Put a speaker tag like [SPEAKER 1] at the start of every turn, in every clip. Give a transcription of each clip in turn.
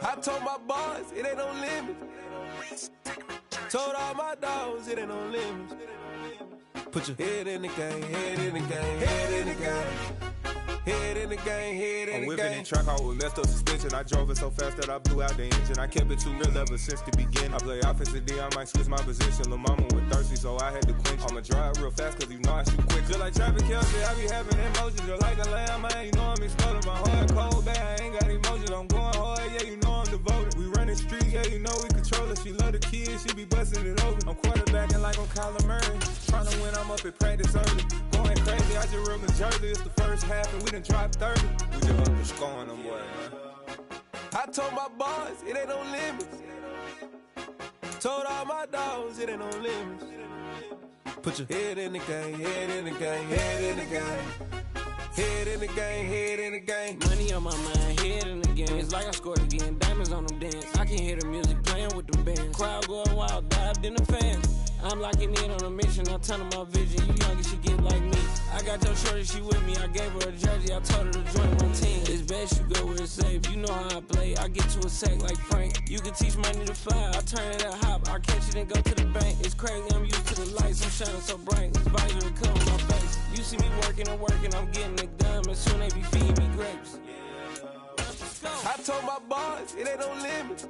[SPEAKER 1] I told my boys, it ain't no limit. Told all my dogs, it ain't no limit. Put your head in the game, head in the game, head in the game. Head in the game, head in the game. I'm whipping the track out with messed up suspension. I drove it so fast that I blew out the engine. I kept it too real ever since the beginning. I play offensive D, I might switch my position. Lil' mama was thirsty, so I had to quench. I'ma drive real fast, cause you know I shoot quick. Just like traffic Kelsey, I be having emotions. Just like a lamb, man, you know I'm exploding. My heart cold, bad, I ain't got emotions. I'm going hard, yeah, you know I'm devoted. We running streets, yeah, you know we control it. She love the kids, she be busting it open. I'm quarterbacking like I'm Kyler Murray. Trying to win, I'm up at practice early. Going crazy, I just real Jersey. It's the first half and we done dropped 30. We just underscoring them, boy, man. I told my boys, it ain't no limits. Told all my dogs, it ain't no limits. Put your head in the game, head in the game, head in the game. Head in the game, head in the game.
[SPEAKER 2] Money on my mind, head in the game. It's like I scored again, diamonds on them dance. I can hear the music playing with them bands. Crowd going wild, dived in the fans. I'm locking in on a mission, I turn my vision. You young, she get like me. I got your shorty, she with me. I gave her a jersey, I told her to join my team. It's best you go where it's safe. You know how I play, I get to a sack like Frank. You can teach money to fly, I turn it up hop. I catch it and go to the bank. It's crazy, I'm used to the lights, I'm shining so bright. This visor come on my face. You see me working and working, I'm getting it done. And soon they be feeding me grapes.
[SPEAKER 1] I told my boys, it ain't no limits.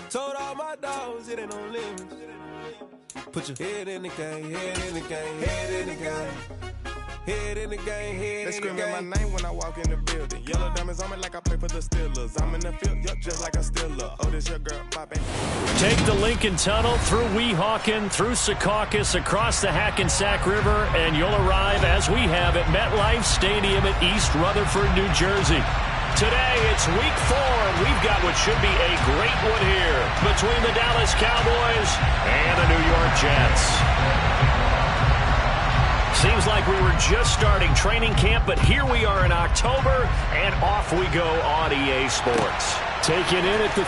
[SPEAKER 1] Told all my dogs, it ain't no limits. Put your head in the game, head in the game, head in the game. Head in the game, head in the game. They screaming my name when I walk in the building. Yellow diamonds on me like I play for the Steelers. I'm in the field, yup, just like a Steeler. Oh, this your girl, my baby.
[SPEAKER 3] Take the Lincoln Tunnel through Weehawken, through Secaucus, across the Hackensack River, and you'll arrive, as we have, at MetLife Stadium at East Rutherford, New Jersey. Today, it's week 4, and we've got what should be a great one here between the Dallas Cowboys and the New York Jets. Seems like we were just starting training camp, but here we are in October, and off we go on EA Sports. Taken in at the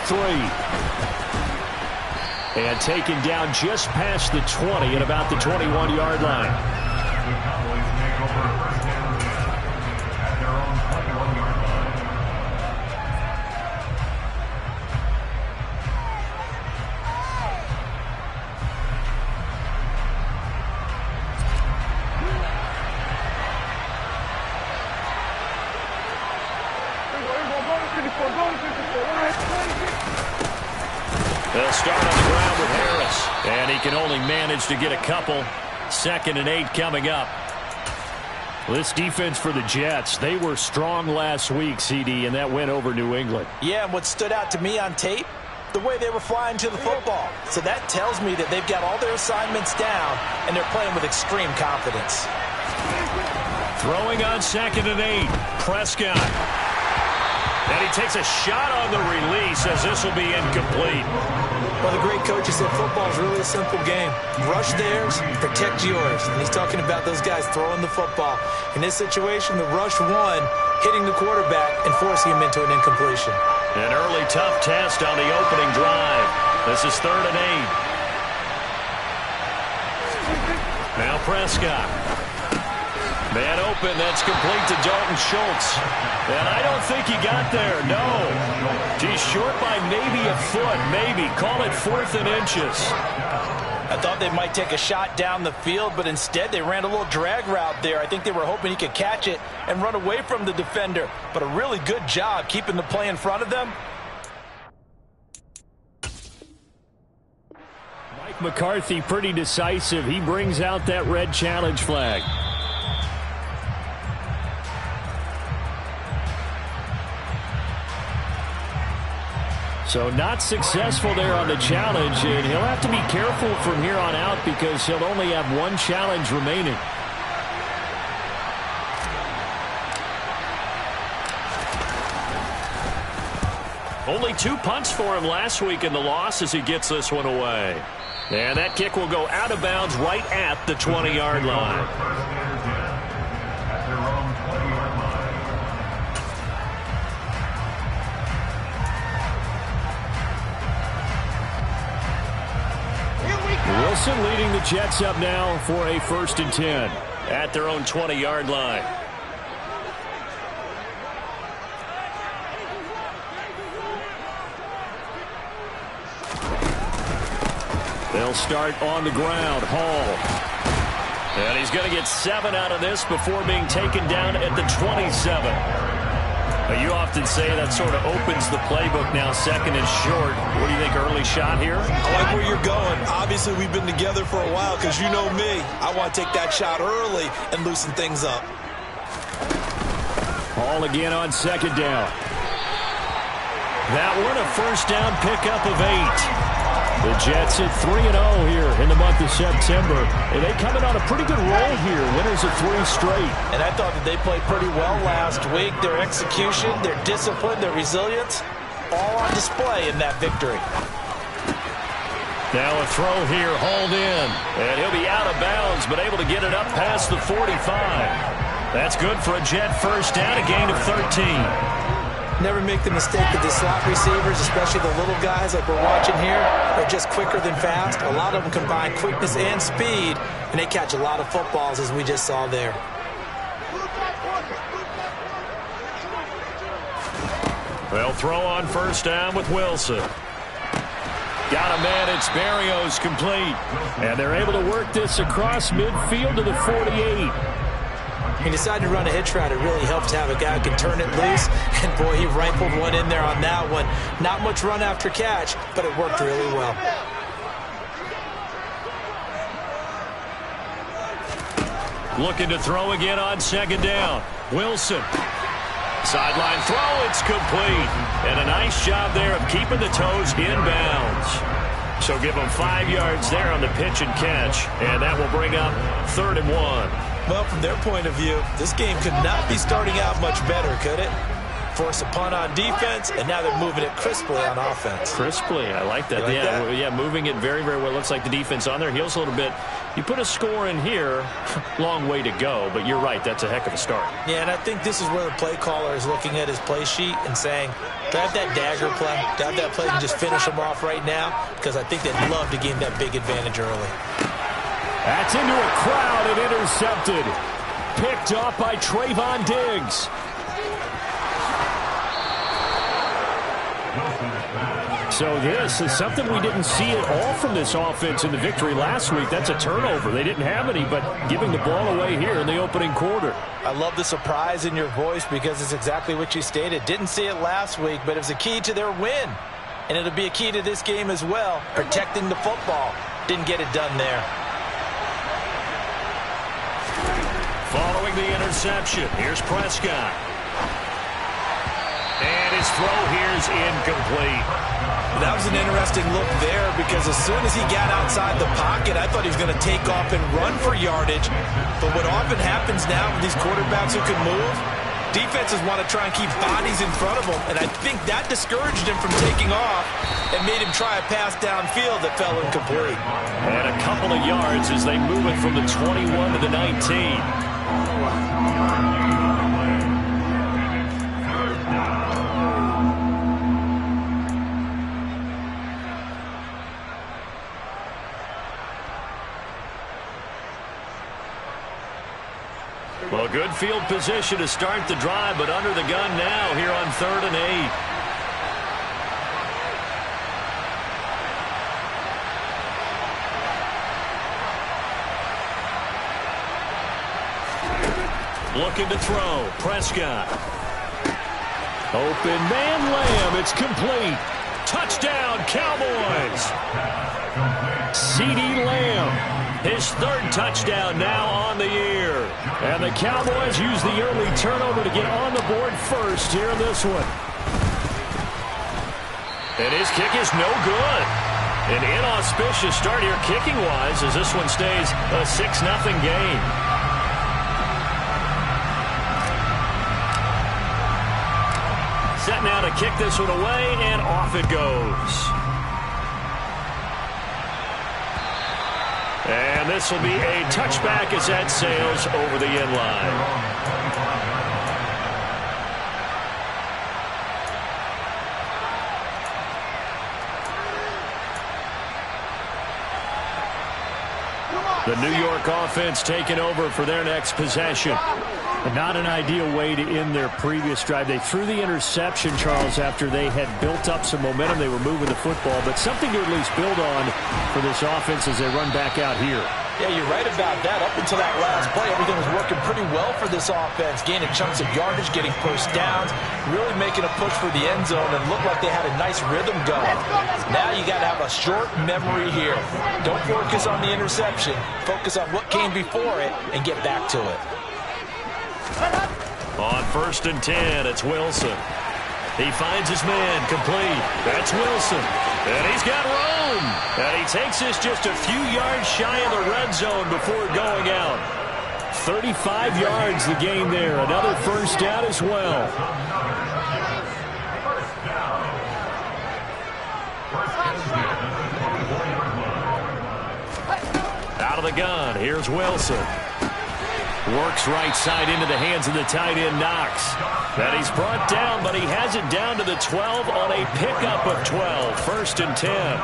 [SPEAKER 3] 3. And taken down just past the 20 at about the 21-yard line. They'll start on the ground with Harris, and he can only manage to get a couple. 2nd and 8 coming up. This defense for the Jets, they were strong last week, CD, and that win over New England.
[SPEAKER 4] Yeah, and what stood out to me on tape, the way they were flying to the football. So that tells me that they've got all their assignments down, and they're playing with extreme confidence.
[SPEAKER 3] Throwing on 2nd and 8, Prescott. And he takes a shot on the release as this will be incomplete.
[SPEAKER 4] Well, the great coach said football is really a simple game. Rush theirs, protect yours. And he's talking about those guys throwing the football. In this situation, the rush won, hitting the quarterback and forcing him into an incompletion.
[SPEAKER 3] An early tough test on the opening drive. This is 3rd and 8. Now Prescott. Man open, that's complete to Dalton Schultz. And I don't think he got there, no. He's short by maybe a foot, maybe. Call it 4th and inches.
[SPEAKER 4] I thought they might take a shot down the field, but instead they ran a little drag route there. I think they were hoping he could catch it and run away from the defender. But a really good job keeping the play in front of them.
[SPEAKER 3] Mike McCarthy pretty decisive. He brings out that red challenge flag. So not successful there on the challenge, and he'll have to be careful from here on out because he'll only have 1 challenge remaining. Only 2 punts for him last week in the loss as he gets this one away. And that kick will go out of bounds right at the 20-yard line. Wilson leading the Jets up now for a 1st and 10 at their own 20-yard line. They'll start on the ground. Hall. And he's going to get 7 out of this before being taken down at the 27. You often say that sort of opens the playbook now, second and short. What do you think, early shot here?
[SPEAKER 4] I like where you're going. Obviously, we've been together for a while because you know me. I want to take that shot early and loosen things up.
[SPEAKER 3] Hall again on second down. That one a first down pickup of 8. The Jets at 3-0 here in the month of September. And they coming on a pretty good roll here. Winners of 3 straight.
[SPEAKER 4] And I thought that they played pretty well last week. Their execution, their discipline, their resilience, all on display in that victory.
[SPEAKER 3] Now a throw here, hauled in. And he'll be out of bounds, but able to get it up past the 45. That's good for a Jet first down, a gain of 13.
[SPEAKER 4] Never make the mistake that the slot receivers, especially the little guys like we're watching here, are just quicker than fast. A lot of them combine quickness and speed, and they catch a lot of footballs, as we just saw there.
[SPEAKER 3] They'll throw on first down with Wilson. Got a man, it's Barrios complete. And they're able to work this across midfield to the 48.
[SPEAKER 4] He decided to run a hitch route. It really helped to have a guy who can turn it loose. And, boy, he rifled one in there on that one. Not much run after catch, but it worked really well.
[SPEAKER 3] Looking to throw again on second down. Wilson. Sideline throw, it's complete. And a nice job there of keeping the toes inbounds. So give them 5 yards there on the pitch and catch. And that will bring up 3rd and 1.
[SPEAKER 4] Well, from their point of view, this game could not be starting out much better, could it? Force a punt on defense, and now they're moving it crisply on offense.
[SPEAKER 3] Crisply, I like that.
[SPEAKER 4] Like that?
[SPEAKER 3] Yeah, moving it very, very well. Looks like the defense on their heels a little bit. You put a score in here, long way to go, but you're right, that's a heck of a start.
[SPEAKER 4] Yeah, and I think this is where the play caller is looking at his play sheet and saying, do I have that dagger play? Do I have that play to just finish them off right now? Because I think they'd love to gain that big advantage early.
[SPEAKER 3] That's into a crowd and intercepted. Picked off by Trayvon Diggs. So this is something we didn't see at all from this offense in the victory last week. That's a turnover. They didn't have any, but giving the ball away here in the opening quarter.
[SPEAKER 4] I love the surprise in your voice because it's exactly what you stated. Didn't see it last week, but it was a key to their win. And it'll be a key to this game as well, protecting the football. Didn't get it done there.
[SPEAKER 3] Following the interception, here's Prescott. And his throw here's incomplete.
[SPEAKER 4] That was an interesting look there because as soon as he got outside the pocket, I thought he was going to take off and run for yardage. But what often happens now with these quarterbacks who can move, defenses want to try and keep bodies in front of them. And I think that discouraged him from taking off and made him try a pass downfield that fell incomplete.
[SPEAKER 3] And a couple of yards as they move it from the 21 to the 19. Well, good field position to start the drive, but under the gun now here on 3rd and 8. Looking to throw. Prescott. Open man, Lamb. It's complete. Touchdown, Cowboys. C.D. Lamb. His 3rd touchdown now on the year. And the Cowboys use the early turnover to get on the board first here in this one. And his kick is no good. An inauspicious start here kicking-wise as this one stays a 6-0 game. Set now to kick this one away, and off it goes. And this will be a touchback as that sails over the end line. The New York offense taking over for their next possession. Not an ideal way to end their previous drive. They threw the interception, Charles, after they had built up some momentum. They were moving the football, but something to at least build on for this offense as they run back out here.
[SPEAKER 4] Yeah, you're right about that. Up until that last play, everything was working pretty well for this offense. Gaining chunks of yardage, getting first downs, really making a push for the end zone, and looked like they had a nice rhythm going. Now you got to have a short memory here. Don't focus on the interception. Focus on what came before it and get back to it.
[SPEAKER 3] On 1st and 10, it's Wilson. He finds his man, complete. That's Wilson. And he's got room. And he takes this just a few yards shy of the red zone before going out. 35 yards the game there. Another first down as well. Out of the gun, here's Wilson. Works right side into the hands of the tight end, Knox. And he's brought down, but he has it down to the 12 on a pickup of 12. 1st and 10.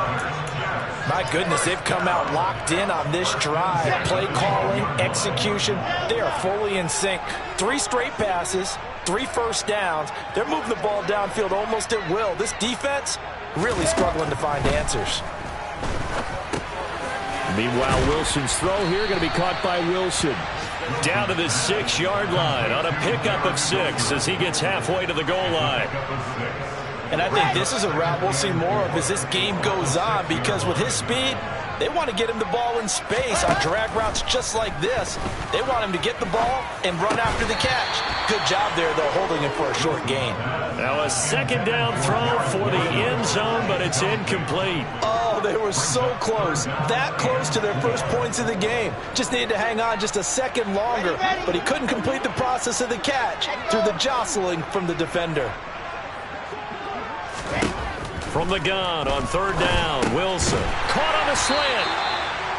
[SPEAKER 4] My goodness, they've come out locked in on this drive. Play calling, execution, they are fully in sync. 3 straight passes, 3 first downs. They're moving the ball downfield almost at will. This defense really struggling to find answers.
[SPEAKER 3] Meanwhile, Wilson's throw here going to be caught by Wilson. Down to the 6-yard line on a pickup of 6 as he gets halfway to the goal line.
[SPEAKER 4] And I think this is a route we'll see more of as this game goes on, because with his speed, they want to get him the ball in space on drag routes just like this. They want him to get the ball and run after the catch. Good job there, though, holding him for a short gain.
[SPEAKER 3] Now a 2nd down throw for the end zone, but it's incomplete.
[SPEAKER 4] Oh, they were so close. That close to their first points of the game. Just needed to hang on just a second longer, but he couldn't complete the process of the catch through the jostling from the defender.
[SPEAKER 3] From the gun on 3rd down, Wilson caught on a slant.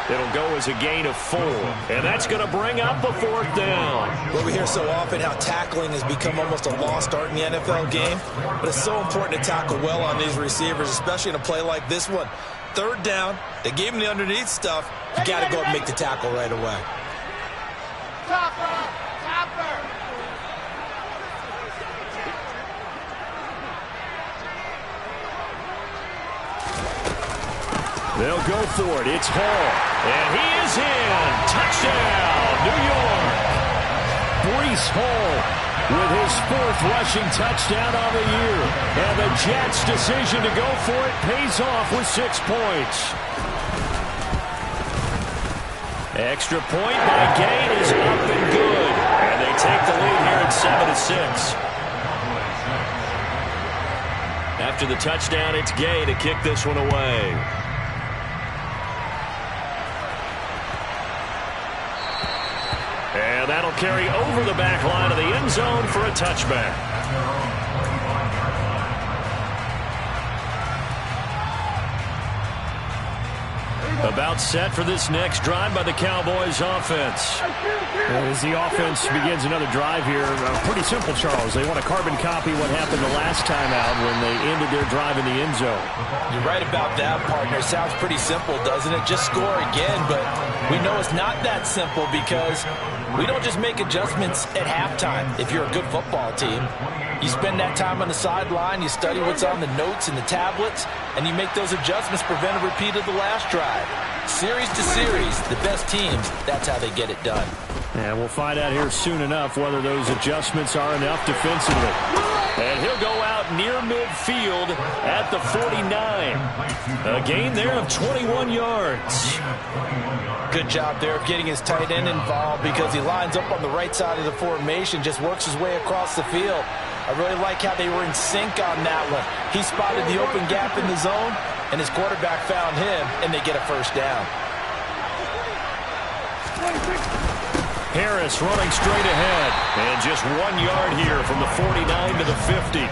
[SPEAKER 3] It'll go as a gain of 4, and that's going to bring up a 4th down.
[SPEAKER 4] Well, we hear so often how tackling has become almost a lost art in the NFL game, but it's so important to tackle well on these receivers, especially in a play like this one. 3rd down, they gave him the underneath stuff. You got to go and make the tackle right away.
[SPEAKER 3] They'll go for it. It's Hall. And he is in. Touchdown, New York. Breece Hall with his 4th rushing touchdown on the year. And the Jets' decision to go for it pays off with 6 points. Extra point by Gay is up and good. And they take the lead here at 7-6. After the touchdown, it's Gay to kick this one away. And that'll carry over the back line of the end zone for a touchback. About set for this next drive by the Cowboys offense. As the offense begins another drive here, pretty simple, Charles. They want to carbon copy what happened the last time out when they ended their drive in the end zone.
[SPEAKER 4] You're right about that, partner. Sounds pretty simple, doesn't it? Just score again, but we know it's not that simple because we don't just make adjustments at halftime. If you're a good football team, you spend that time on the sideline, you study what's on the notes and the tablets, and you make those adjustments, prevent a repeat of the last drive. Series to series, the best teams, that's how they get it done.
[SPEAKER 3] And we'll find out here soon enough whether those adjustments are enough defensively. And he'll go out near midfield at the 49. A gain there of 21 yards.
[SPEAKER 4] Good job there of getting his tight end involved because he lines up on the right side of the formation, just works his way across the field. I really like how they were in sync on that one. He spotted the open gap in the zone, and his quarterback found him, and they get a first down.
[SPEAKER 3] Harris running straight ahead, and just 1 yard here from the 49 to the 50.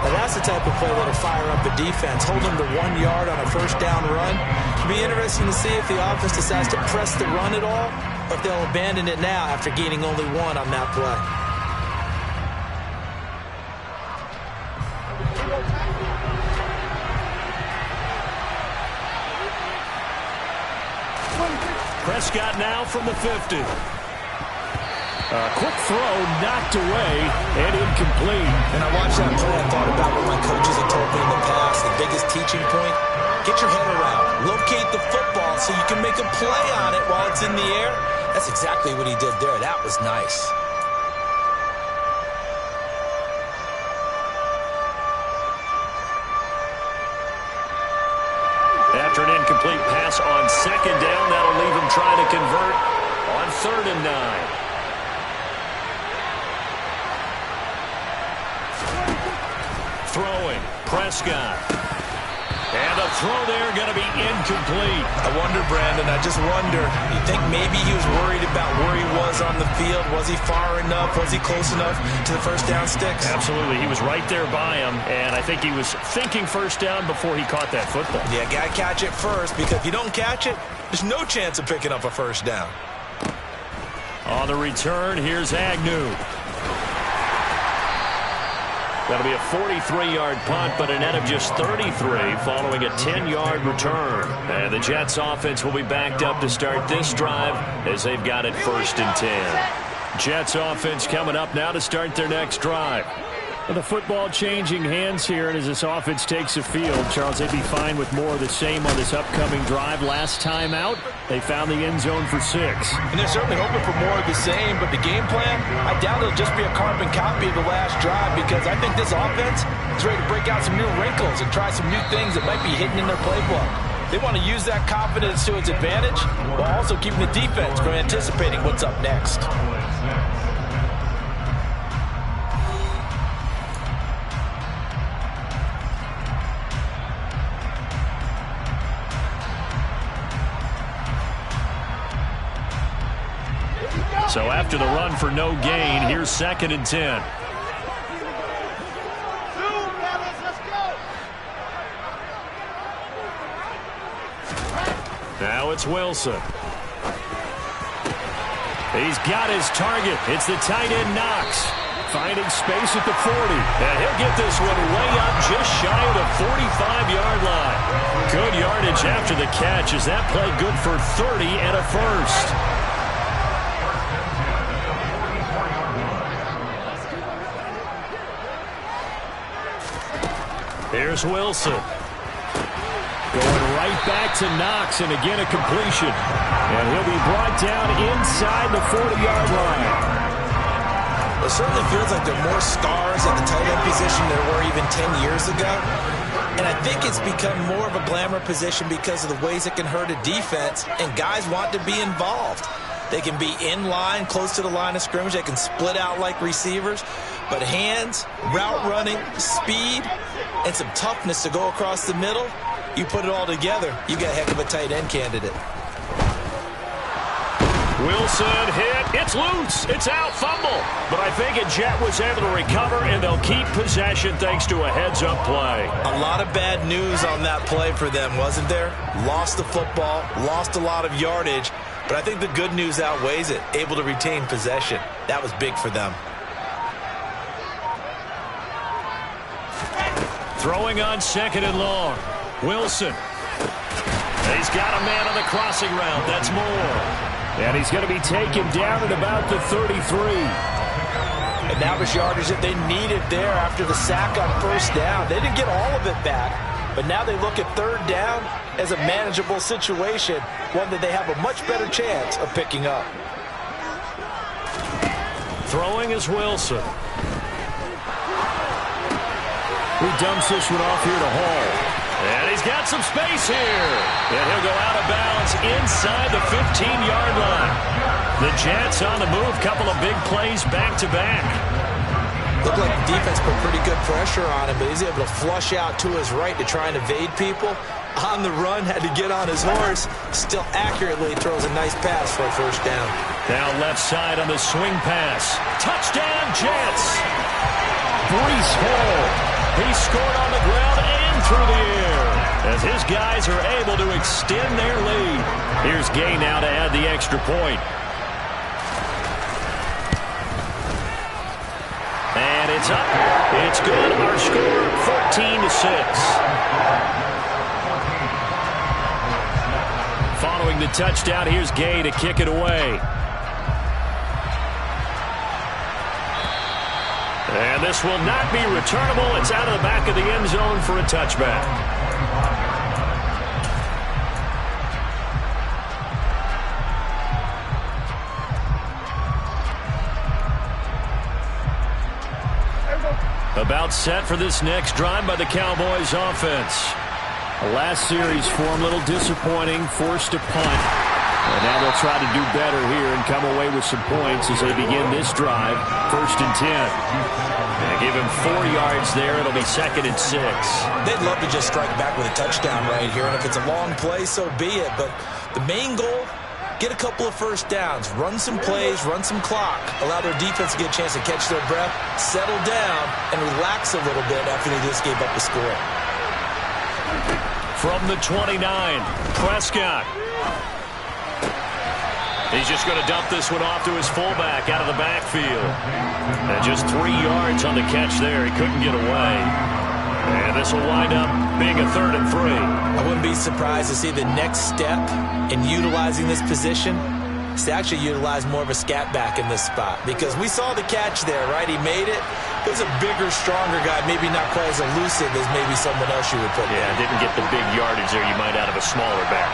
[SPEAKER 4] Well, that's the type of play that'll fire up the defense. Hold them to 1 yard on a first down run. It'll be interesting to see if the offense decides to press the run at all, or if they'll abandon it now after gaining only 1 on that play.
[SPEAKER 3] Prescott now from the 50. Quick throw, knocked away, and incomplete.
[SPEAKER 4] And I watched that play, I thought about what my coaches have told me in the past. The biggest teaching point, get your head around. Locate the football so you can make a play on it while it's in the air. That's exactly what he did there. That was nice.
[SPEAKER 3] After an incomplete pass on second down, that'll leave him trying to convert on 3rd and 9. Throwing, Prescott. And the throw there going to be incomplete.
[SPEAKER 4] I wonder, Brandon, I just wonder, you think maybe he was worried about where he was on the field? Was he far enough? Was he close enough to the first down sticks?
[SPEAKER 3] Absolutely. He was right there by him, and I think he was thinking first down before he caught that football.
[SPEAKER 4] Yeah, got to catch it first, because if you don't catch it, there's no chance of picking up a first down.
[SPEAKER 3] On the return, here's Agnew. That'll be a 43-yard punt, but a net of just 33 following a 10-yard return. And the Jets offense will be backed up to start this drive as they've got it 1st and 10. Jets offense coming up now to start their next drive. Well, the football changing hands here, and as this offense takes the field, Charles, they'd be fine with more of the same on this upcoming drive. Last time out, they found the end zone for 6.
[SPEAKER 5] And they're certainly hoping for more of the same, but the game plan, I doubt it'll just be a carbon copy of the last drive, because I think this offense is ready to break out some new wrinkles and try some new things that might be hidden in their playbook. They want to use that confidence to its advantage while also keeping the defense from anticipating what's up next.
[SPEAKER 3] So after the run for no gain, here's 2nd and 10. Now it's Wilson. He's got his target. It's the tight end Knox. Finding space at the 40. And he'll get this one way up just shy of the 45-yard line. Good yardage after the catch. Is that play good for 30 and a first? Here's Wilson. Going right back to Knox, and again a completion. And he'll be brought down inside the 40-yard line.
[SPEAKER 4] It certainly feels like there are more stars at the tight end position than there were even 10 years ago. And I think it's become more of a glamour position because of the ways it can hurt a defense, and guys want to be involved. They can be in line, close to the line of scrimmage. They can split out like receivers. But hands, route running, speed, and some toughness to go across the middle, you put it all together, you got a heck of a tight end candidate.
[SPEAKER 3] Wilson hit. It's loose. It's out. Fumble. But I think Jet was able to recover, and they'll keep possession thanks to a heads-up play.
[SPEAKER 4] A lot of bad news on that play for them, wasn't there? Lost the football, lost a lot of yardage, but I think the good news outweighs it. Able to retain possession. That was big for them.
[SPEAKER 3] Throwing on 2nd and long. Wilson. He's got a man on the crossing route. That's Moore. And he's going to be taken down at about the 33.
[SPEAKER 5] And that was yardage that they needed there after the sack on 1st down. They didn't get all of it back, but now they look at 3rd down as a manageable situation, one that they have a much better chance of picking up.
[SPEAKER 3] Throwing is Wilson. He dumps this one off here to Hall. And he's got some space here. And he'll go out of bounds inside the 15-yard line. The Jets on the move. Couple of big plays back-to-back.
[SPEAKER 4] Looked like the defense put pretty good pressure on him, but he's able to flush out to his right to try and evade people. On the run, had to get on his horse. Still accurately throws a nice pass for a 1st down.
[SPEAKER 3] Down left side on the swing pass. Touchdown, Jets. Breece Hall. He scored on the ground and through the air as his guys are able to extend their lead. Here's Gay now to add the extra point. And it's up. It's good. Our score, 14-6. Following the touchdown, here's Gay to kick it away. And this will not be returnable. It's out of the back of the end zone for a touchback. About set for this next drive by the Cowboys offense. The last series for them, a little disappointing, forced to punt. And now they'll try to do better here and come away with some points as they begin this drive. 1st and 10. And give him 4 yards there. It'll be 2nd and 6.
[SPEAKER 4] They'd love to just strike back with a touchdown right here. And if it's a long play, so be it. But the main goal, get a couple of first downs, run some plays, run some clock, allow their defense to get a chance to catch their breath, settle down, and relax a little bit after they just gave up the score.
[SPEAKER 3] From the 29, Prescott. He's just going to dump this one off to his fullback out of the backfield. And just 3 yards on the catch there. He couldn't get away. And this will wind up being a 3rd and 3.
[SPEAKER 4] I wouldn't be surprised to see the next step in utilizing this position is to actually utilize more of a scat back in this spot. Because we saw the catch there, right? He made it. It was a bigger, stronger guy, maybe not quite as elusive as maybe someone else you would put there.
[SPEAKER 3] Yeah, didn't get the big yardage there you might out of a smaller back.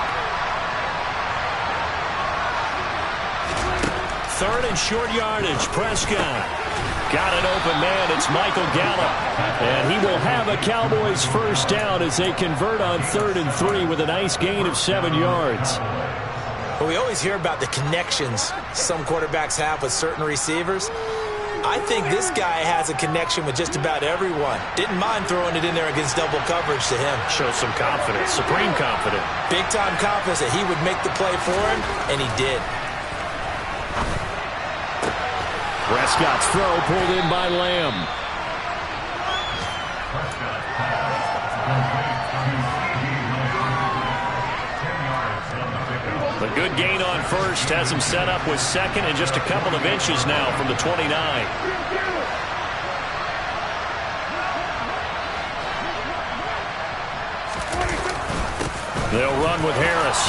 [SPEAKER 3] 3rd and short yardage. Prescott. Got an open man. It's Michael Gallup. And he will have a Cowboys first down as they convert on 3rd and 3 with a nice gain of 7 yards.
[SPEAKER 4] Well, we always hear about the connections some quarterbacks have with certain receivers. I think this guy has a connection with just about everyone. Didn't mind throwing it in there against double coverage to him.
[SPEAKER 3] Shows some confidence. Supreme confidence.
[SPEAKER 4] Big-time confidence that he would make the play for him, and he did.
[SPEAKER 3] Prescott's throw pulled in by Lamb. A good gain on first has him set up with 2nd and just a couple of inches now from the 29. They'll run with Harris.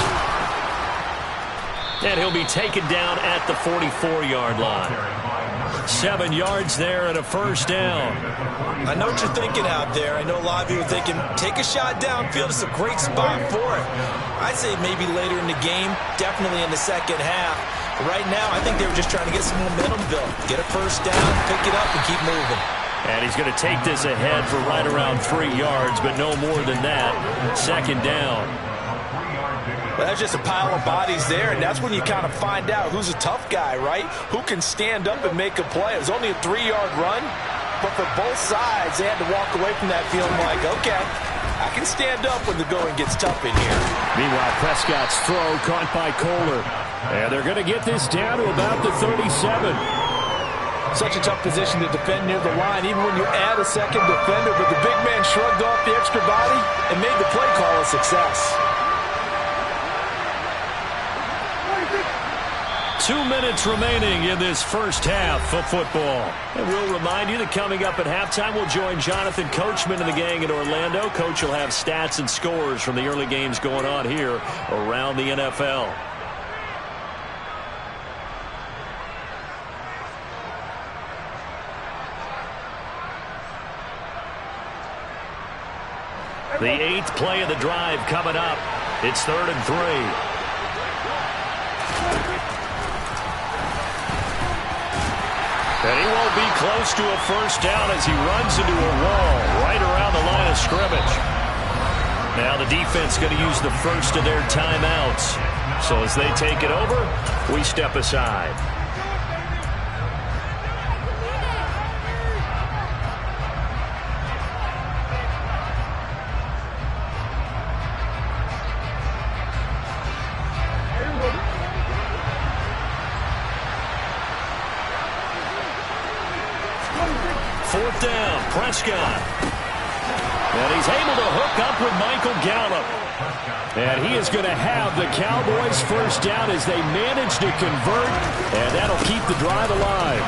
[SPEAKER 3] And he'll be taken down at the 44-yard line. 7 yards there and a first down.
[SPEAKER 4] I know what you're thinking out there. I know a lot of you are thinking, take a shot downfield. It's a great spot for it. I'd say maybe later in the game, definitely in the second half. But right now, I think they were just trying to get some momentum built. Get a first down, pick it up, and keep moving.
[SPEAKER 3] And he's going to take this ahead for right around 3 yards, but no more than that. 2nd down.
[SPEAKER 5] Well, that's just a pile of bodies there, and that's when you kind of find out who's a tough guy, right? Who can stand up and make a play. It was only a 3-yard run, but for both sides, they had to walk away from that feeling like, okay, I can stand up when the going gets tough in here.
[SPEAKER 3] Meanwhile, Prescott's throw caught by Kohler. And they're going to get this down to about the 37.
[SPEAKER 5] Such a tough position to defend near the line, even when you add a second defender, but the big man shrugged off the extra body and made the play call a success.
[SPEAKER 3] 2 minutes remaining in this first half of football. And we'll remind you that coming up at halftime, we'll join Jonathan Coachman and the gang in Orlando. Coach will have stats and scores from the early games going on here around the NFL. The 8th play of the drive coming up. It's 3rd and 3. And he won't be close to a first down as he runs into a wall right around the line of scrimmage. Now the defense going to use the first of their timeouts. So as they take it over, we step aside. Fourth down, Prescott. And he's able to hook up with Michael Gallup. And he is going to have the Cowboys first down as they manage to convert. And that'll keep the drive alive.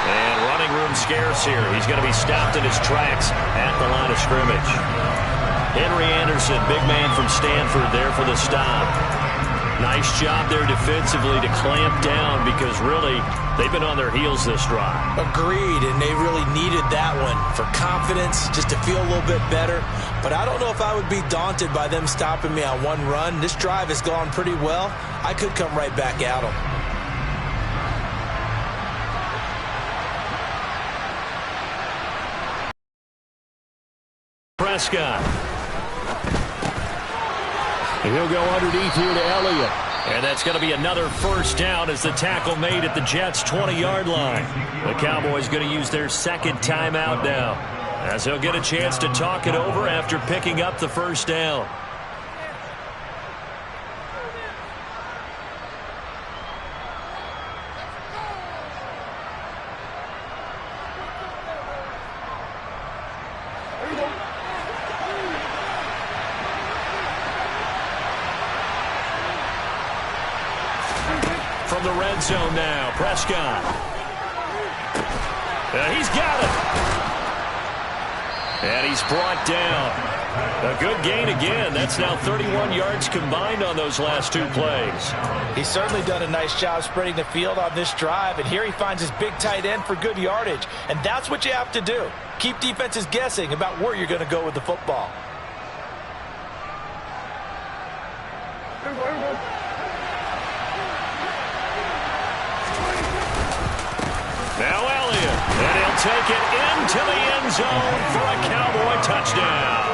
[SPEAKER 3] And running room scarce here. He's going to be stopped in his tracks at the line of scrimmage. Henry Anderson, big man from Stanford, there for the stop. Nice job there defensively to clamp down because really they've been on their heels this drive.
[SPEAKER 4] Agreed, and they really needed that one for confidence, just to feel a little bit better. But I don't know if I would be daunted by them stopping me on one run. This drive has gone pretty well. I could come right back at them.
[SPEAKER 3] Prescott. And he'll go underneath here to Elliott. And that's going to be another first down as the tackle made at the Jets' 20-yard line. The Cowboys going to use their second timeout now, as they'll get a chance to talk it over after picking up the first down. From the red zone now, Prescott. He's got it. And he's brought down. A good gain again. That's now 31 yards combined on those last two plays.
[SPEAKER 5] He's certainly done a nice job spreading the field on this drive, and here he finds his big tight end for good yardage. And that's what you have to do. Keep defenses guessing about where you're going to go with the football.
[SPEAKER 3] Now Elliott, and he'll take it into the end zone for a Cowboy touchdown.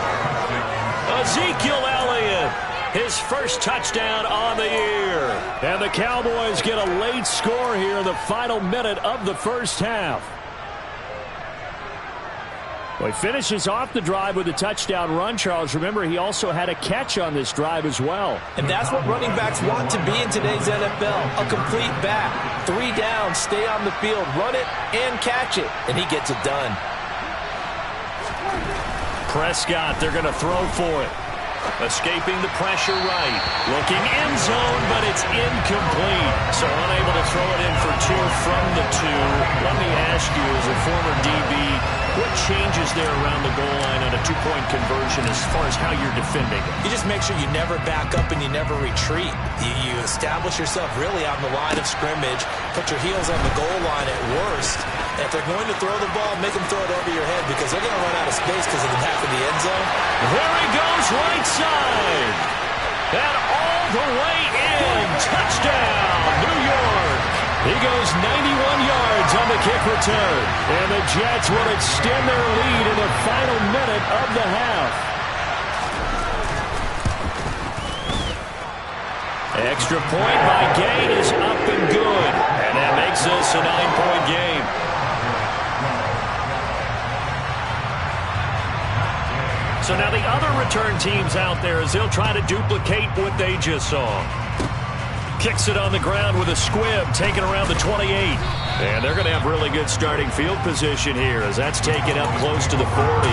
[SPEAKER 3] Ezekiel Elliott, his first touchdown on the year. And the Cowboys get a late score here in the final minute of the first half. Well, he finishes off the drive with a touchdown run, Charles. Remember, he also had a catch on this drive as well.
[SPEAKER 4] And that's what running backs want to be in today's NFL, a complete back. 3 down, stay on the field, run it, and catch it. And he gets it done.
[SPEAKER 3] Prescott, they're going to throw for it. Escaping the pressure right. Looking end zone, but it's incomplete. So unable to throw it in for 2 from the 2. Let me ask you, as a former DB, what changes there around the goal line on a 2-point conversion as far as how you're defending it?
[SPEAKER 4] You just make sure you never back up and you never retreat. You establish yourself really on the line of scrimmage, put your heels on the goal line at worst. And if they're going to throw the ball, make them throw it over your head because they're going to run out of space because of the back of the end zone.
[SPEAKER 3] There he goes, right side. And all the way in. Touchdown, New York. He goes 91 yards on the kick return. And the Jets will extend their lead in the final minute of the half. Extra point by Gain is up and good. And that makes this a 9-point game. So now the other return teams out there as they'll try to duplicate what they just saw. Kicks it on the ground with a squib, taken around the 28. And they're going to have really good starting field position here as that's taken up close to the 40.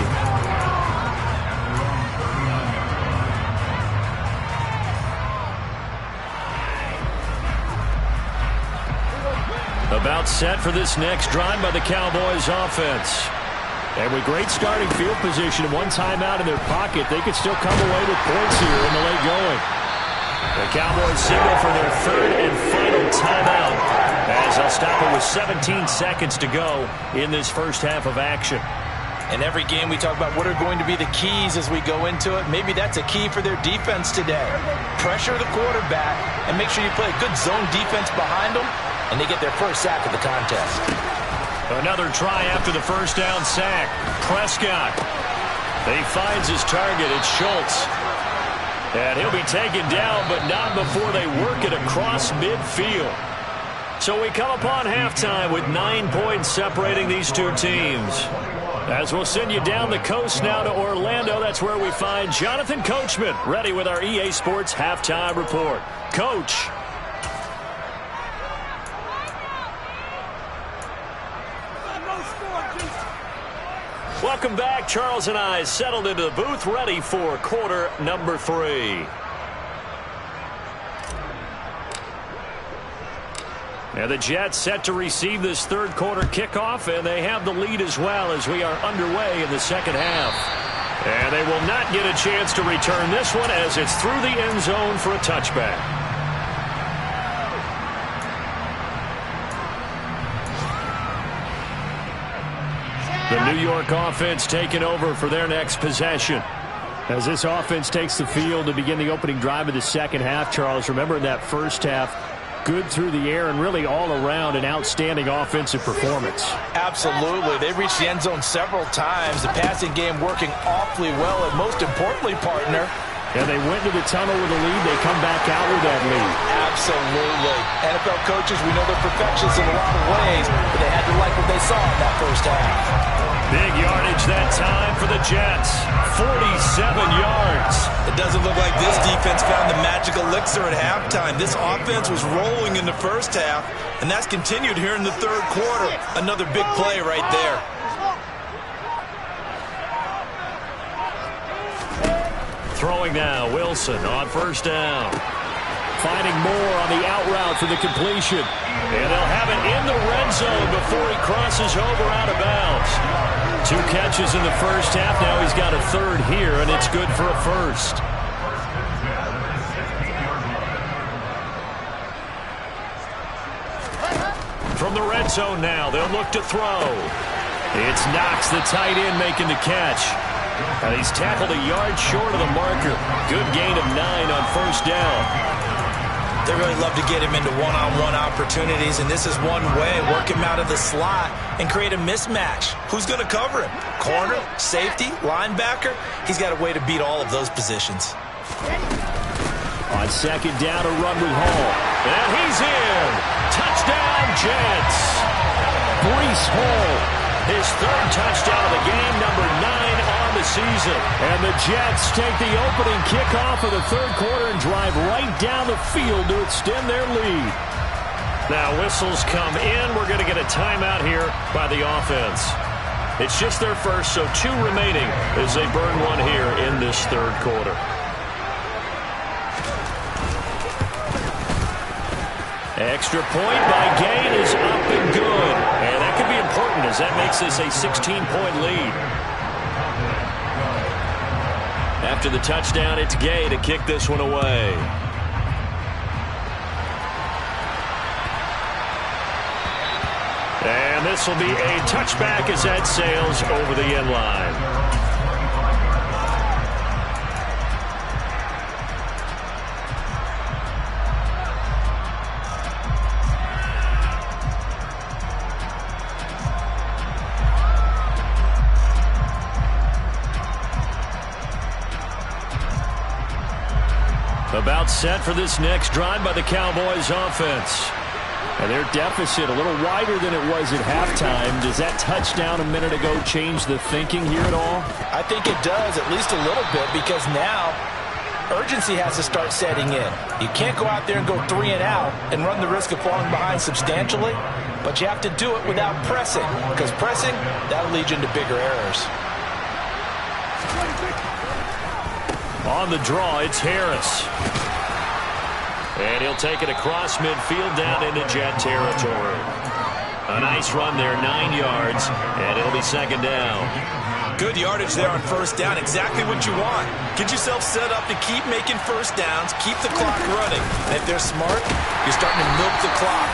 [SPEAKER 3] About set for this next drive by the Cowboys offense. And with great starting field position and one timeout in their pocket, they could still come away with points here in the late going. The Cowboys signal for their third and final timeout as they'll stop it with 17 seconds to go in this first half of action.
[SPEAKER 5] In every game we talk about what are going to be the keys as we go into it. Maybe that's a key for their defense today. Pressure the quarterback and make sure you play a good zone defense behind them, and they get their first sack of the contest.
[SPEAKER 3] Another try after the first down sack. Prescott. He finds his target. It's Schultz. And he'll be taken down, but not before they work it across midfield. So we come upon halftime with 9 points separating these two teams. As we'll send you down the coast now to Orlando, that's where we find Jonathan Coachman, ready with our EA Sports Halftime Report. Coach. Welcome back. Charles and I settled into the booth, ready for quarter number 3. Now the Jets set to receive this third quarter kickoff, and they have the lead as well as we are underway in the second half. And they will not get a chance to return this one as it's through the end zone for a touchback. The New York offense taking over for their next possession. As this offense takes the field to begin the opening drive of the second half, Charles, remember in that first half, good through the air and really all around an outstanding offensive performance.
[SPEAKER 5] Absolutely. They reached the end zone several times. The passing game working awfully well, and most importantly, partner,
[SPEAKER 3] yeah, they went to the tunnel with a lead. They come back out with that lead.
[SPEAKER 5] Absolutely. NFL coaches, we know they're perfectionists in a lot of ways, but they had to like what they saw in that first half.
[SPEAKER 3] Big yardage that time for the Jets. 47 yards.
[SPEAKER 1] It doesn't look like this defense found the magic elixir at halftime. This offense was rolling in the first half, and that's continued here in the third quarter. Another big play right there.
[SPEAKER 3] Throwing now, Wilson on first down. Finding Moore on the out route for the completion. And they'll have it in the red zone before he crosses over out of bounds. 2 catches in the first half. Now he's got a third here, and it's good for a first. From the red zone now, they'll look to throw. It's Knox, the tight end, making the catch. And he's tackled a yard short of the marker. Good gain of 9 on first down.
[SPEAKER 1] They really love to get him into one-on-one opportunities, and this is one way. Work him out of the slot and create a mismatch. Who's going to cover him? Corner, safety, linebacker? He's got a way to beat all of those positions.
[SPEAKER 3] On second down, a run with Hall. And he's in. Touchdown, Jets. Breece Hall. His third touchdown of the game, number 9 on the season. And the Jets take the opening kickoff of the third quarter and drive right down the field to extend their lead. Now whistles come in. We're going to get a timeout here by the offense. It's just their first, so 2 remaining as they burn one here in this third quarter. Extra point by Gain is up and good. And that could be important as that makes this a 16-point lead. After the touchdown, it's Gay to kick this one away. And this will be a touchback as that sails over the end line. About set for this next drive by the Cowboys offense. And their deficit a little wider than it was at halftime. Does that touchdown a minute ago change the thinking here at all?
[SPEAKER 5] I think it does, at least a little bit, because now urgency has to start setting in. You can't go out there and go 3 and out and run the risk of falling behind substantially, but you have to do it without pressing, because pressing, that'll lead you into bigger errors.
[SPEAKER 3] On the draw, it's Harris. And he'll take it across midfield down into Jet territory. A nice run there, 9 yards, and it'll be second down.
[SPEAKER 1] Good yardage there on first down, exactly what you want. Get yourself set up to keep making first downs, keep the clock running. And if they're smart, you're starting to milk the clock.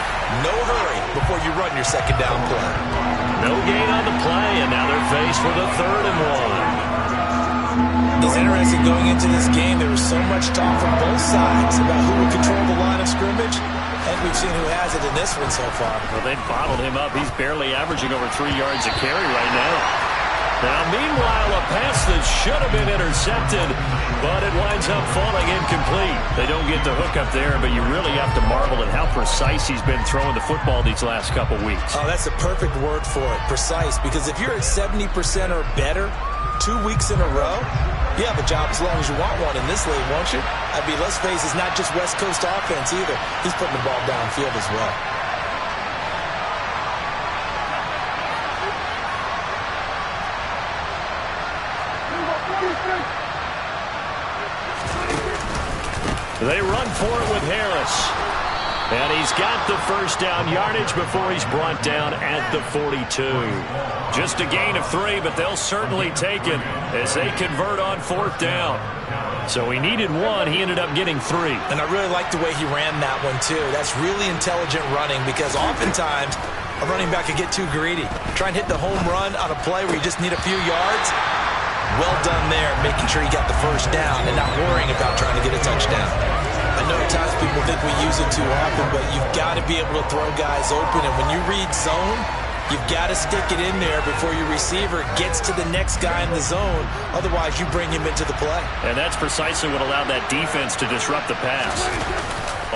[SPEAKER 1] No hurry before you run your second down play.
[SPEAKER 3] No gain on the play, and now they're faced with a 3rd and 1.
[SPEAKER 1] It's interesting going into this game. There was so much talk from both sides about who would control the line of scrimmage, and we've seen who has it in this one so far.
[SPEAKER 3] Well, they bottled him up. He's barely averaging over 3 yards a carry right now. Now, meanwhile, a pass that should have been intercepted, but it winds up falling incomplete. They don't get the hook up there, but you really have to marvel at how precise he's been throwing the football these last couple weeks.
[SPEAKER 1] Oh, that's the perfect word for it, precise, because if you're at 70% or better 2 weeks in a row, you have a job as long as you want one in this league, won't you? I mean, let's face it, it's not just West Coast offense either. He's putting the ball downfield as well.
[SPEAKER 3] They run for it with Harris. And he's got the first down yardage before he's brought down at the 42. Just a gain of 3, but they'll certainly take it as they convert on 4th down. So he needed 1. He ended up getting 3.
[SPEAKER 4] And I really like the way he ran that one, too. That's really intelligent running because oftentimes a running back can get too greedy. Try and hit the home run on a play where you just need a few yards. Well done there, making sure you got the first down and not worrying about trying to get a touchdown. I know at times people think we use it too often, but you've got to be able to throw guys open. And when you read zone, you've got to stick it in there before your receiver gets to the next guy in the zone. Otherwise, you bring him into the play.
[SPEAKER 3] And that's precisely what allowed that defense to disrupt the pass.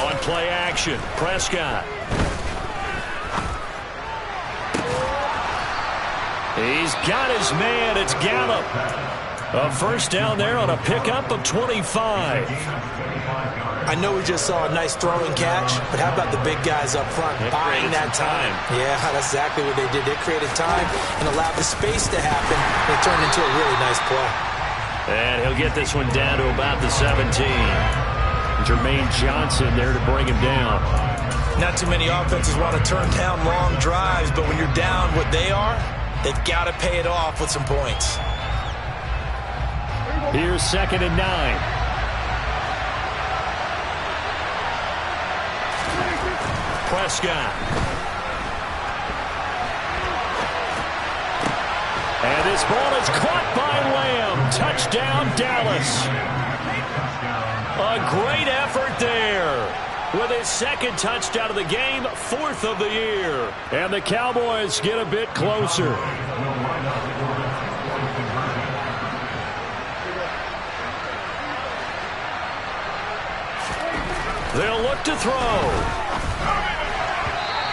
[SPEAKER 3] On play action, Prescott. He's got his man. It's Gallup. A first down there on a pickup of 25.
[SPEAKER 4] I know we just saw a nice throw and catch, but how about the big guys up front buying that time? Yeah, that's exactly what they did. They created time and allowed the space to happen. It turned into a really nice play.
[SPEAKER 3] And he'll get this one down to about the 17. Jermaine Johnson there to bring him down.
[SPEAKER 4] Not too many offenses want to turn down long drives, but when you're down what they are, they've got to pay it off with some points.
[SPEAKER 3] Here's 2nd and 9. Prescott. And this ball is caught by Lamb. Touchdown, Dallas. A great effort there. With his 2nd touchdown of the game, 4th of the year. And the Cowboys get a bit closer. They'll look to throw.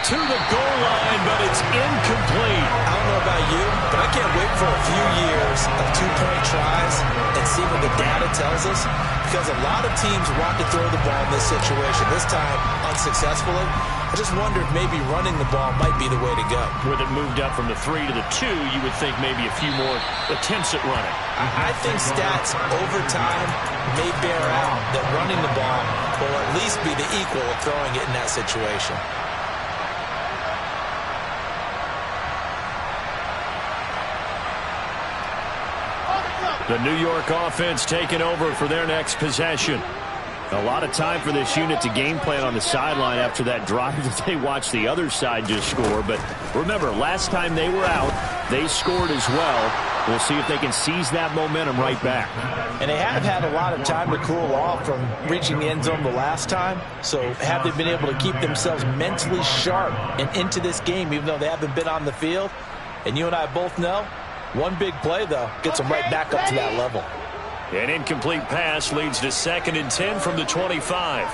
[SPEAKER 3] To the goal line, but it's incomplete.
[SPEAKER 4] I don't know about you, but I can't wait for a few years of 2-point tries and see what the data tells us, because a lot of teams want to throw the ball in this situation. This time, unsuccessfully. I just wonder if maybe running the ball might be the way to go.
[SPEAKER 3] With it moved up from the 3 to the 2, you would think maybe a few more attempts at running.
[SPEAKER 4] I think stats over time may bear out that running the ball will at least be the equal of throwing it in that situation.
[SPEAKER 3] The New York offense taking over for their next possession. A lot of time for this unit to game plan on the sideline after that drive that they watched the other side just score. But remember, last time they were out, they scored as well. We'll see if they can seize that momentum right back.
[SPEAKER 4] And they have had a lot of time to cool off from reaching the end zone the last time. So have they been able to keep themselves mentally sharp and into this game, even though they haven't been on the field? And you and I both know, one big play, though, gets them right back up to that level.
[SPEAKER 3] An incomplete pass leads to 2nd and 10 from the 25.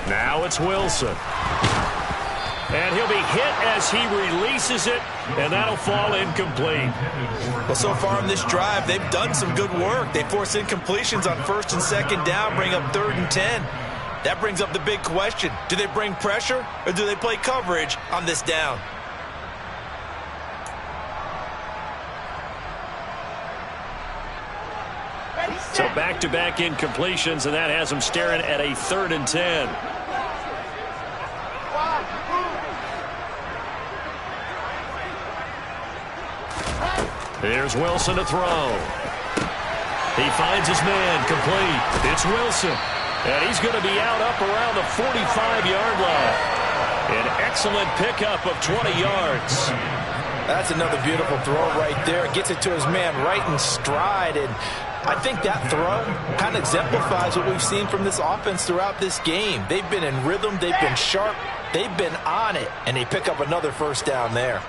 [SPEAKER 3] Now it's Wilson. And he'll be hit as he releases it, and that'll fall incomplete.
[SPEAKER 4] Well, so far in this drive, they've done some good work. They force incompletions on 1st and 2nd down, bring up 3rd and 10. That brings up the big question. Do they bring pressure, or do they play coverage on this down?
[SPEAKER 3] So back-to-back incompletions, and that has them staring at a 3rd and 10. Here's Wilson to throw. He finds his man, complete. It's Wilson. And he's going to be out up around the 45-yard line. An excellent pickup of 20 yards.
[SPEAKER 4] That's another beautiful throw right there. Gets it to his man right in stride. And I think that throw kind of exemplifies what we've seen from this offense throughout this game. They've been in rhythm. They've been sharp. They've been on it. And they pick up another first down there.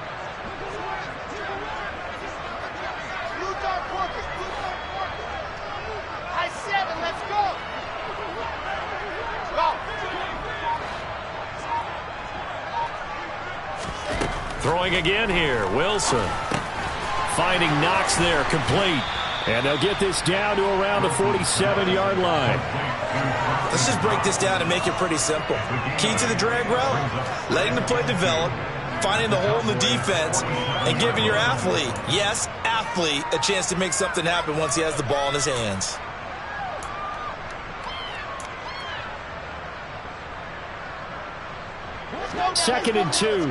[SPEAKER 3] Throwing again here, Wilson. Finding Knox there, complete. And they'll get this down to around the 47-yard line.
[SPEAKER 4] Let's just break this down and make it pretty simple. Key to the drag route, letting the play develop,
[SPEAKER 5] finding the hole in the defense and giving your athlete, yes, athlete, a chance to make something happen once he has the ball in his hands.
[SPEAKER 3] Second and 2.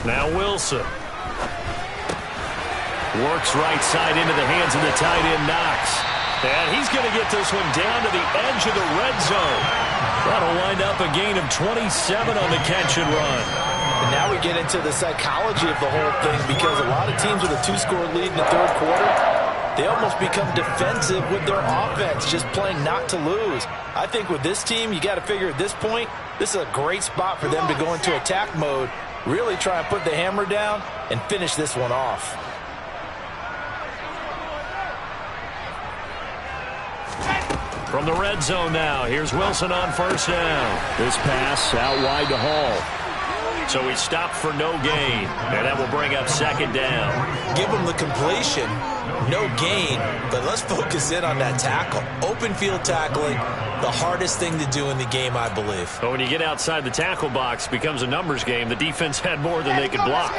[SPEAKER 3] Now Wilson. Works right side into the hands of the tight end Knox. And he's going to get this one down to the edge of the red zone. That'll wind up a gain of 27 on the catch and run.
[SPEAKER 5] And now we get into the psychology of the whole thing, because a lot of teams with a 2-score lead in the third quarter, they almost become defensive with their offense, just playing not to lose. I think with this team, you got to figure at this point, this is a great spot for them to go into attack mode, really try and put the hammer down and finish this one off.
[SPEAKER 3] From the red zone now, here's Wilson on first down. This pass out wide to Hall. So he stopped for no gain, and that will bring up second down.
[SPEAKER 5] Give him the completion, no gain, but let's focus in on that tackle. Open field tackling, the hardest thing to do in the game, I believe.
[SPEAKER 3] But when you get outside the tackle box, it becomes a numbers game. The defense had more than they could block.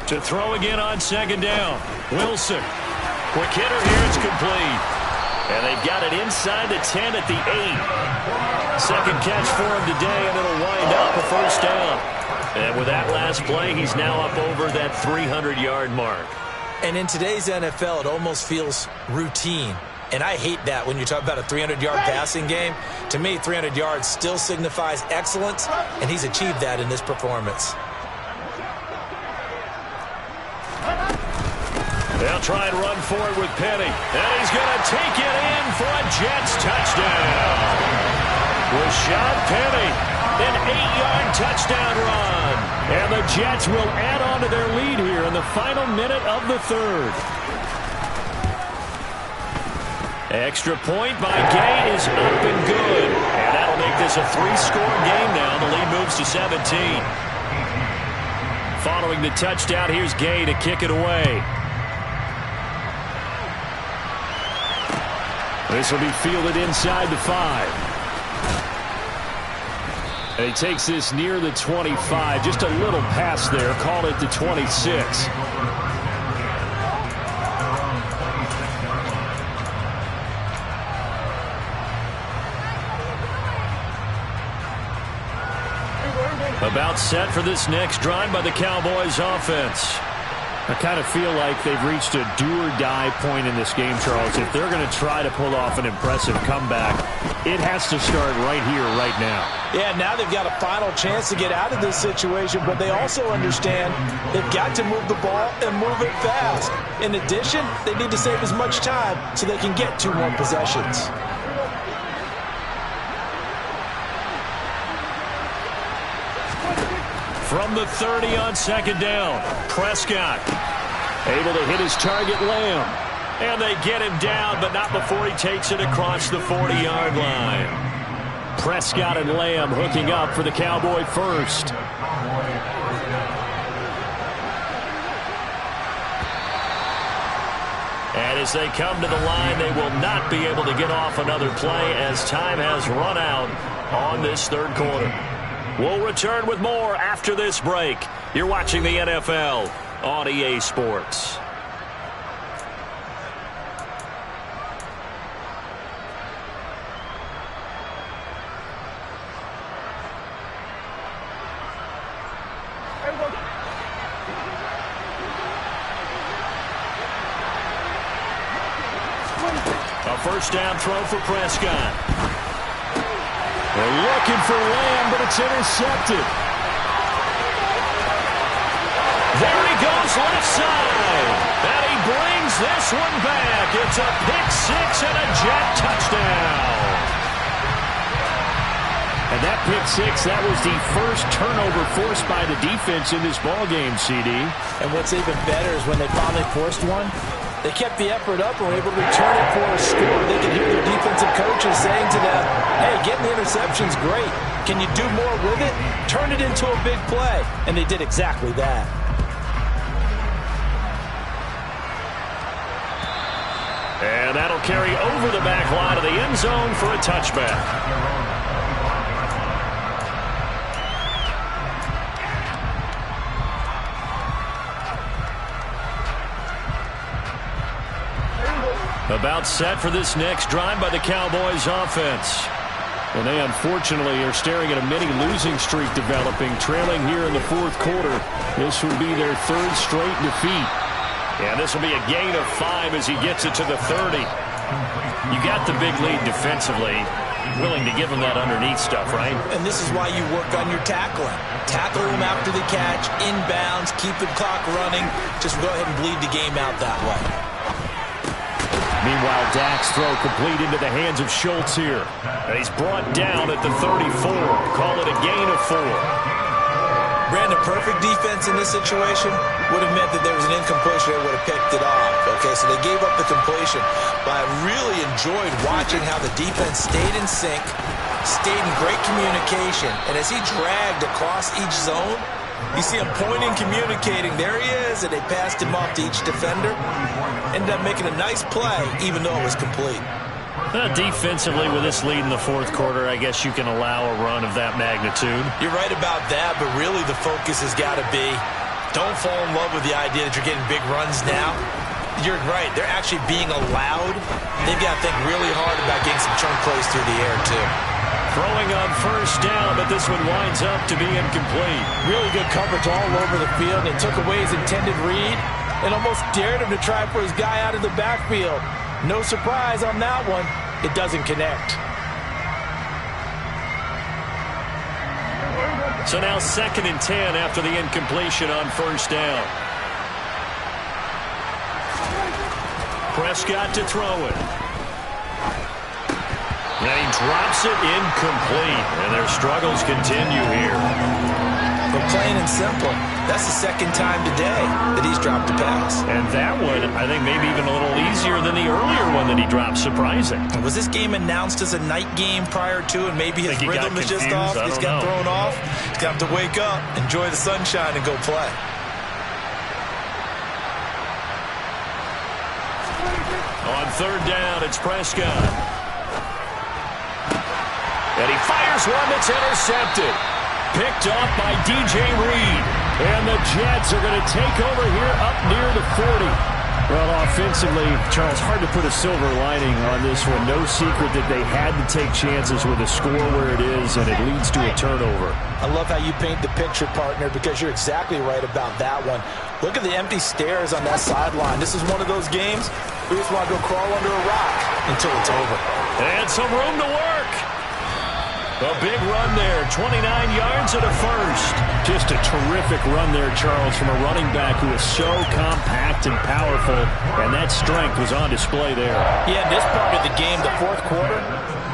[SPEAKER 3] To throw again on second down. Wilson. Quick hitter here. It's complete. And they've got it inside the 10 at the 8. Second catch for him today, and it'll wind up a first down. And with that last play, he's now up over that 300-yard mark.
[SPEAKER 5] And in today's NFL, it almost feels routine. And I hate that when you talk about a 300-yard passing game. To me, 300 yards still signifies excellence, and he's achieved that in this performance.
[SPEAKER 3] They'll try and run for it with Penny. And he's going to take it in for a Jets touchdown. Rashad Penny, an 8-yard touchdown run. And the Jets will add on to their lead here in the final minute of the third. Extra point by Gay is up and good. And that'll make this a 3-score game now. The lead moves to 17. Following the touchdown, here's Gay to kick it away. This will be fielded inside the 5. And he takes this near the 25. Just a little pass there. Call it the 26. About set for this next drive by the Cowboys offense. I kind of feel like they've reached a do-or-die point in this game, Charles. If they're going to try to pull off an impressive comeback, it has to start right here, right now.
[SPEAKER 5] Yeah, now they've got a final chance to get out of this situation, but they also understand they've got to move the ball and move it fast. In addition, they need to save as much time so they can get 2 more possessions.
[SPEAKER 3] From the 30 on second down, Prescott able to hit his target, Lamb. And they get him down, but not before he takes it across the 40-yard line. Prescott and Lamb hooking up for the Cowboy first. And as they come to the line, they will not be able to get off another play as time has run out on this third quarter. We'll return with more after this break. You're watching the NFL on EA Sports. A first down throw for Prescott. They're looking for Lamb, but it's intercepted. There he goes, left side. And he brings this one back. It's a pick-6 and a Jet touchdown. And that pick-6, that was the first turnover forced by the defense in this ballgame, CD.
[SPEAKER 5] And what's even better is when they finally forced one, they kept the effort up and were able to return it for a score. They could hear their defensive coaches saying to them, hey, getting the interception's great, Can you do more with it? Turn it into a big play. And they did exactly that.
[SPEAKER 3] And that'll carry over the back line of the end zone for a touchback. About set for this next drive by the Cowboys offense. And they unfortunately are staring at a mini losing streak developing, trailing here in the fourth quarter. This would be their third straight defeat. And this will be a gain of 5 as he gets it to the 30. You got the big lead defensively. Willing to give him that underneath stuff, right?
[SPEAKER 5] And this is why you work on your tackling. Tackle him after the catch, inbounds, keep the clock running. Just go ahead and bleed the game out that way.
[SPEAKER 3] Meanwhile, Dak's throw complete into the hands of Schultz here. And he's brought down at the 34. Call it a gain of 4.
[SPEAKER 5] Brandon, perfect defense in this situation would have meant that there was an incompletion. They would have picked it off. Okay, so they gave up the completion. But I really enjoyed watching how the defense stayed in sync, stayed in great communication. And as he dragged across each zone, you see him pointing, communicating. There he is, and they passed him off to each defender. Ended up making a nice play, even though it was complete.
[SPEAKER 3] Defensively, with this lead in the fourth quarter, I guess you can allow a run of that magnitude.
[SPEAKER 5] You're right about that, but really the focus has got to be don't fall in love with the idea that you're getting big runs now. You're right. They're actually being allowed. They've got to think really hard about getting some chunk plays through the air, too.
[SPEAKER 3] Throwing on first down, but this one winds up to be incomplete.
[SPEAKER 5] Really good coverage all over the field. They took away his intended read and almost dared him to try for his guy out of the backfield. No surprise on that one. It doesn't connect.
[SPEAKER 3] So now 2nd and 10 after the incompletion on first down. Prescott to throw it. And he drops it incomplete. And their struggles continue here.
[SPEAKER 5] But plain and simple, that's the 2nd time today that he's dropped a pass.
[SPEAKER 3] And that one, I think, maybe even a little easier than the earlier one that he dropped. Surprising.
[SPEAKER 5] Was this game announced as a night game prior to, and maybe his rhythm is just off? He's got thrown off. He's got to wake up, enjoy the sunshine, and go play.
[SPEAKER 3] On 3rd down, it's Prescott. And he fires one that's intercepted. Picked off by DJ Reed. And the Jets are going to take over here up near the 40. Well, offensively, Charles, hard to put a silver lining on this one. No secret that they had to take chances with a score where it is, and it leads to a turnover.
[SPEAKER 5] I love how you paint the picture, partner, because you're exactly right about that one. Look at the empty stairs on that sideline. This is one of those games where you just want to go crawl under a rock until it's over.
[SPEAKER 3] And some room to work. A big run there, 29 yards and a first. Just a terrific run there, Charles, from a running back who is so compact and powerful, and that strength was on display there.
[SPEAKER 5] Yeah, this part of the game, the fourth quarter,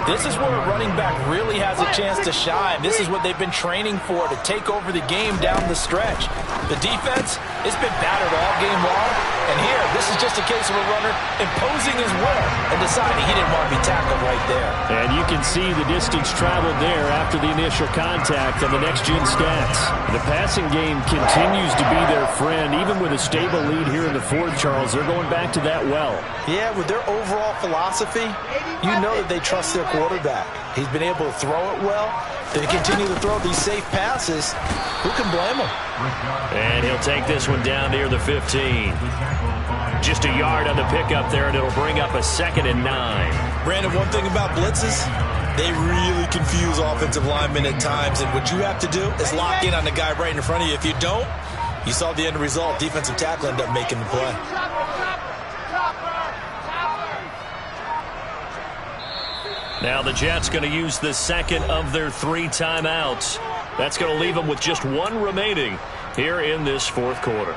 [SPEAKER 5] this is where a running back really has a chance to shine. This is what they've been training for, to take over the game down the stretch. The defense, it's been battered all game long, and here, this is just a case of a runner imposing his will and deciding he didn't want to be tackled right there.
[SPEAKER 3] And you can see the distance traveled there after the initial contact on the next-gen stats. The passing game continues to be their friend. Even with a stable lead here in the fourth, Charles, they're going back to that well.
[SPEAKER 5] Yeah, with their overall philosophy, you know that they trust their quarterback. He's been able to throw it well. They continue to throw these safe passes. Who can blame him?
[SPEAKER 3] And he'll take this one down near the 15. Just a yard on the pickup there, and it'll bring up a 2nd and 9.
[SPEAKER 5] Brandon, one thing about blitzes, they really confuse offensive linemen at times, and what you have to do is lock in on the guy right in front of you. If you don't, you saw the end result. Defensive tackle ended up making the play.
[SPEAKER 3] Now the Jets going to use the 2nd of their 3 timeouts. That's going to leave them with just 1 remaining here in this fourth quarter.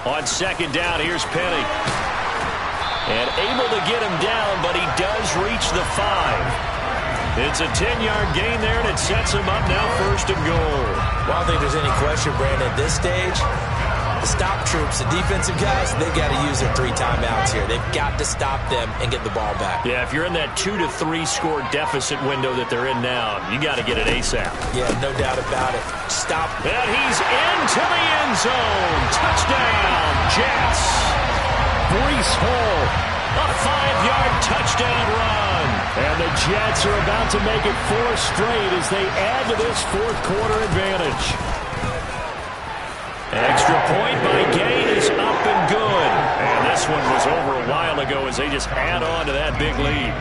[SPEAKER 3] On second down, here's Penny. And able to get him down, but he does reach the 5. It's a 10-yard gain there, and it sets him up now 1st and goal.
[SPEAKER 4] Well, I don't think there's any question, Brandon, at this stage, the stop troops, the defensive guys, they've got to use their 3 timeouts here. They've got to stop them and get the ball back.
[SPEAKER 3] Yeah, if you're in that 2 to 3 score deficit window that they're in now, you got to get it ASAP.
[SPEAKER 4] Yeah, no doubt about it. Stop.
[SPEAKER 3] And he's into the end zone. Touchdown, Jets. Breece Hall, a 5-yard touchdown run. And the Jets are about to make it 4 straight as they add to this 4th quarter advantage. Extra point by Gay is up and good. And this one was over a while ago as they just add on to that big lead.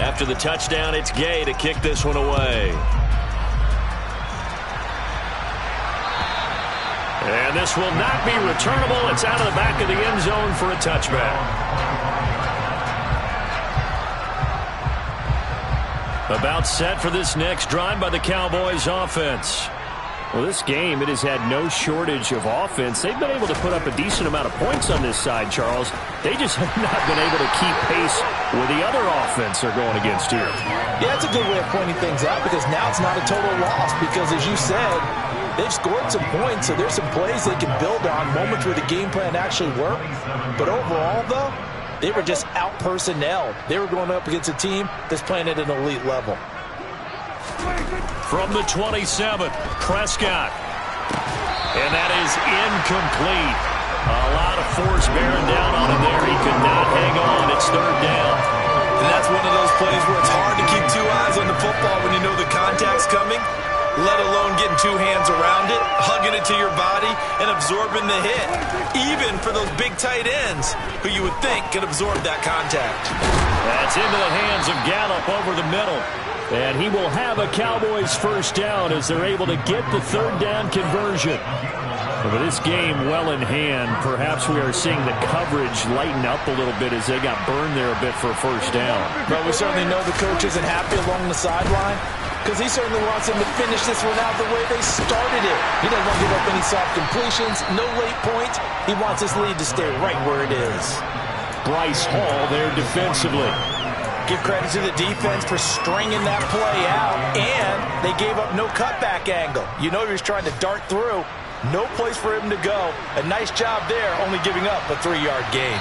[SPEAKER 3] After the touchdown, it's Gay to kick this one away. And this will not be returnable. It's out of the back of the end zone for a touchback. About set for this next drive by the Cowboys offense. Well, this game, it has had no shortage of offense. They've been able to put up a decent amount of points on this side, Charles. They just have not been able to keep pace with the other offense they're going against here.
[SPEAKER 4] Yeah, that's a good way of pointing things out because now it's not a total loss because, as you said, they've scored some points, so there's some plays they can build on, moments where the game plan actually worked. But overall, though, they were just out-personnelled. They were going up against a team that's playing at an elite level.
[SPEAKER 3] From the 27, Prescott. And that is incomplete. A lot of force bearing down on him there. He could not hang on. It's 3rd down.
[SPEAKER 5] And that's one of those plays where it's hard to keep 2 eyes on the football when you know the contact's coming, let alone getting 2 hands around it, hugging it to your body, and absorbing the hit. Even for those big tight ends who you would think could absorb that contact.
[SPEAKER 3] That's into the hands of Gallup over the middle. And he will have a Cowboys 1st down as they're able to get the 3rd down conversion. But this game well in hand, perhaps we are seeing the coverage lighten up a little bit as they got burned there a bit for a 1st down.
[SPEAKER 4] But we certainly know the coach isn't happy along the sideline because he certainly wants them to finish this one out the way they started it. He doesn't want to give up any soft completions, no late points. He wants this lead to stay right where it is.
[SPEAKER 3] Bryce Hall there defensively.
[SPEAKER 4] Give credit to the defense for stringing that play out, and they gave up no cutback angle. You know he was trying to dart through. No place for him to go. A nice job there, only giving up a 3-yard gain.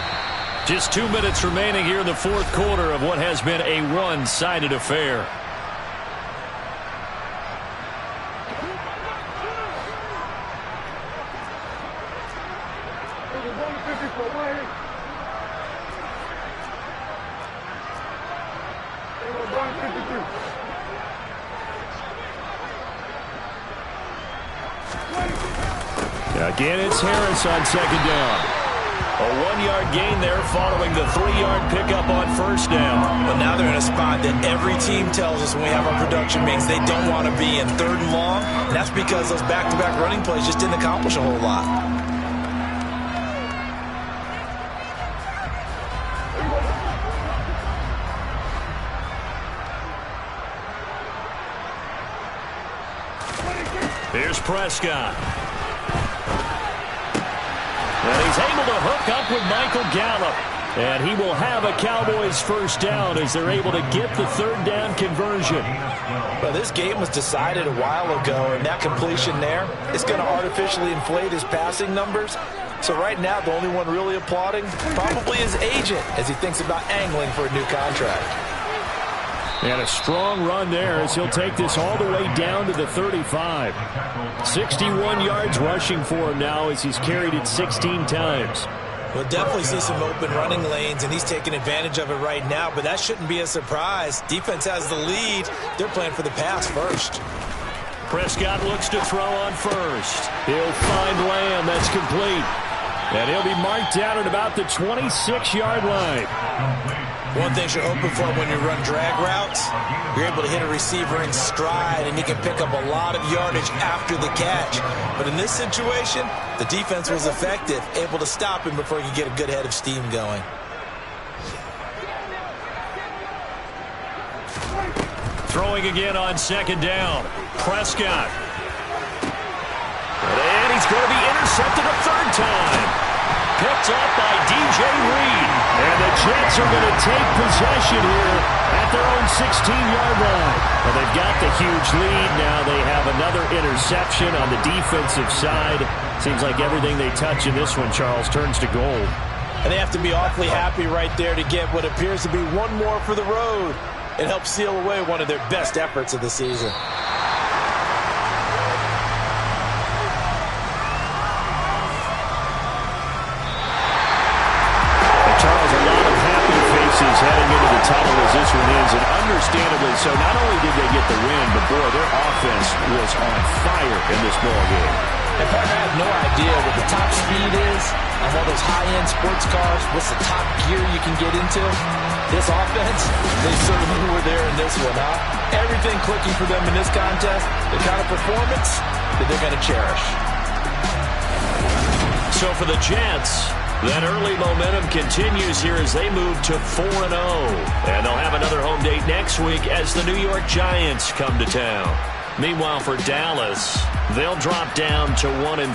[SPEAKER 3] Just 2 minutes remaining here in the 4th quarter of what has been a one-sided affair. Again, it's Harris on 2nd down. A 1-yard gain there following the 3-yard pickup on 1st down.
[SPEAKER 5] But now they're in a spot that every team tells us when we have our production meetings they don't want to be in 3rd and long. And that's because those back-to-back running plays just didn't accomplish a whole lot.
[SPEAKER 3] Here's Prescott. And he's able to hook up with Michael Gallup. And he will have a Cowboys 1st down as they're able to get the 3rd down conversion.
[SPEAKER 4] Well, this game was decided a while ago, and that completion there is going to artificially inflate his passing numbers. So right now, the only one really applauding probably his agent as he thinks about angling for a new contract.
[SPEAKER 3] And a strong run there as he'll take this all the way down to the 35. 61 yards rushing for him now as he's carried it 16 times.
[SPEAKER 4] We'll definitely see some open running lanes, and he's taking advantage of it right now, but that shouldn't be a surprise. Defense has the lead. They're playing for the pass first.
[SPEAKER 3] Prescott looks to throw on 1st. He'll find Lamb. That's complete. And he'll be marked down at about the 26-yard line.
[SPEAKER 4] One thing you're hoping for when you run drag routes, you're able to hit a receiver in stride, and he can pick up a lot of yardage after the catch. But in this situation, the defense was effective, able to stop him before he could get a good head of steam going.
[SPEAKER 3] Throwing again on 2nd down. Prescott. And he's going to be intercepted a 3rd time. picked off by DJ Reed. And the Jets are going to take possession here at their own 16-yard line. Well, they've got the huge lead. Now they have another interception on the defensive side. Seems like everything they touch in this one, Charles, turns to gold.
[SPEAKER 5] And they have to be awfully happy right there to get what appears to be one more for the road. It helps seal away one of their best efforts of the season.
[SPEAKER 3] Heading into the tunnel as this one is, and understandably so. Not only did they get the win, but boy, their offense was on fire in this ball game.
[SPEAKER 5] And partner, I have no idea what the top speed is on all those high-end sports cars. What's the top gear you can get into? This offense, they certainly were there in this one, huh? Everything clicking for them in this contest, the kind of performance that they're going to cherish.
[SPEAKER 3] So for the Jets, that early momentum continues here as they move to 4-0. And they'll have another home date next week as the New York Giants come to town. Meanwhile, for Dallas, they'll drop down to 1-4.